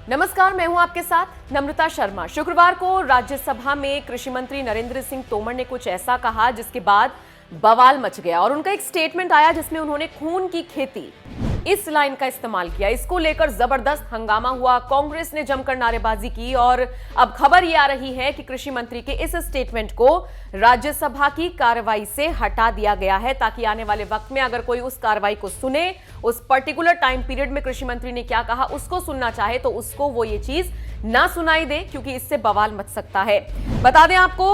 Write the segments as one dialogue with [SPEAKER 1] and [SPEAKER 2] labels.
[SPEAKER 1] नमस्कार, मैं हूं आपके साथ नम्रता शर्मा। शुक्रवार को राज्यसभा में कृषि मंत्री नरेंद्र सिंह तोमर ने कुछ ऐसा कहा जिसके बाद बवाल मच गया और उनका एक स्टेटमेंट आया जिसमें उन्होंने खून की खेती इस लाइन का इस्तेमाल किया। इसको लेकर जबरदस्त हंगामा हुआ, कांग्रेस ने जमकर नारेबाजी की और अब खबर यह आ रही है कि कृषि मंत्री के इस स्टेटमेंट को राज्यसभा की कार्रवाई से हटा दिया गया है ताकि आने वाले वक्त में अगर कोई उस कार्रवाई को सुने, उस पर्टिकुलर टाइम पीरियड में कृषि मंत्री ने क्या कहा उसको सुनना चाहे तो उसको वो ये चीज ना सुनाई दे, क्योंकि इससे बवाल मच सकता है। बता दें आपको,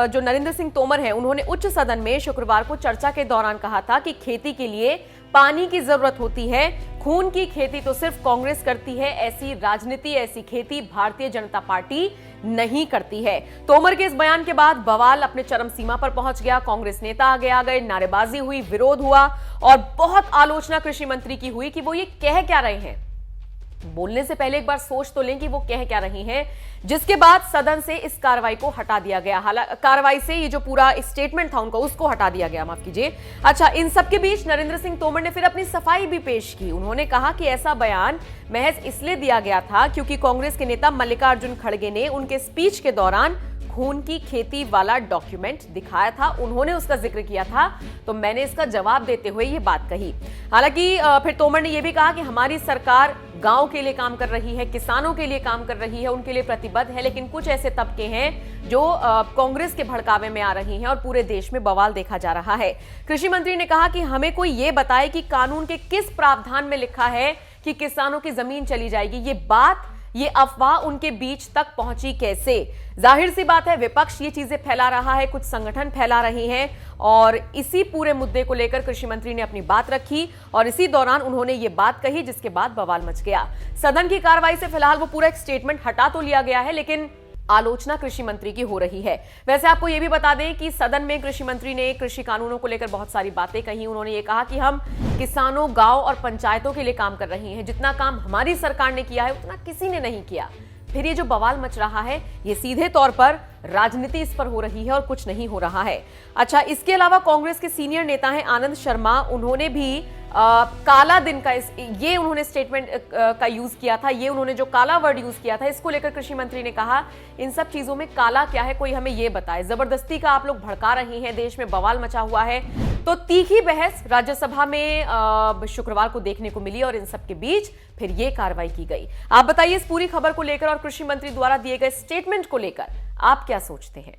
[SPEAKER 1] जो नरेंद्र सिंह तोमर हैं उन्होंने उच्च सदन में शुक्रवार को चर्चा के दौरान कहा था कि खेती के लिए पानी की जरूरत होती है, खून की खेती तो सिर्फ कांग्रेस करती है, ऐसी राजनीति, ऐसी खेती भारतीय जनता पार्टी नहीं करती है। तोमर के इस बयान के बाद बवाल अपने चरम सीमा पर पहुंच गया। कांग्रेस नेता आगे आ गए, नारेबाजी हुई, विरोध हुआ और बहुत आलोचना कृषि मंत्री की हुई कि वो ये कह क्या रहे हैं। बोलने से पहले एक बार सोच तो लें कि वो कह क्या रही हैं, जिसके बाद सदन से इस कार्रवाई को हटा दिया गया। हालांकि कार्रवाई से ये जो पूरा स्टेटमेंट था उनका, उसको हटा दिया गया, माफ कीजिए। अच्छा, इन सब के बीच नरेंद्र सिंह तोमर ने फिर अपनी सफाई भी पेश की। उन्होंने कहा कि ऐसा बयान महज इसलिए दिया गया था क्योंकि कांग्रेस के नेता मल्लिकार्जुन खड़गे ने उनके स्पीच के दौरान खून की खेती वाला डॉक्यूमेंट दिखाया था, उन्होंने उसका जिक्र किया था, तो मैंने इसका जवाब देते हुए ये बात कही। हालांकि फिर तोमर ने यह भी कहा कि हमारी सरकार गांव के लिए काम कर रही है, किसानों के लिए काम कर रही है, उनके लिए प्रतिबद्ध है, लेकिन कुछ ऐसे तबके हैं जो कांग्रेस के भड़कावे में आ रही हैं और पूरे देश में बवाल देखा जा रहा है। कृषि मंत्री ने कहा कि हमें कोई ये बताए कि कानून के किस प्रावधान में लिखा है कि किसानों की जमीन चली जाएगी। ये अफवाह उनके बीच तक पहुंची कैसे? जाहिर सी बात है, विपक्ष ये चीजें फैला रहा है, कुछ संगठन फैला रहे हैं और इसी पूरे मुद्दे को लेकर कृषि मंत्री ने अपनी बात रखी और इसी दौरान उन्होंने ये बात कही जिसके बाद बवाल मच गया। सदन की कार्रवाई से फिलहाल वो पूरा एक स्टेटमेंट हटा तो लिया गया है, लेकिन आलोचना कृषि मंत्री की हो रही है। वैसे आपको यह भी बता दें कि सदन में कृषि मंत्री ने कृषि कानूनों को लेकर बहुत सारी बातें कही। उन्होंने ये कहा कि हम किसानों, गांव और पंचायतों के लिए काम कर रहे हैं, जितना काम हमारी सरकार ने किया है उतना किसी ने नहीं किया। फिर ये जो बवाल मच रहा है ये सीधे तौर पर राजनीति इस पर हो रही है और कुछ नहीं हो रहा है। अच्छा, इसके अलावा कांग्रेस के सीनियर नेता हैं आनंद शर्मा, उन्होंने भी काला दिन का ये उन्होंने स्टेटमेंट का यूज किया था। ये उन्होंने जो काला वर्ड यूज किया था, इसको लेकर कृषि मंत्री ने कहा इन सब चीजों में काला क्या है, कोई हमें ये बताए। जबरदस्ती का आप लोग भड़का रहे हैं, देश में बवाल मचा हुआ है। तो तीखी बहस राज्यसभा में शुक्रवार को देखने को मिली और इन सब के बीच फिर ये कार्रवाई की गई। आप बताइए इस पूरी खबर को लेकर और कृषि मंत्री द्वारा दिए गए स्टेटमेंट को लेकर आप क्या सोचते हैं?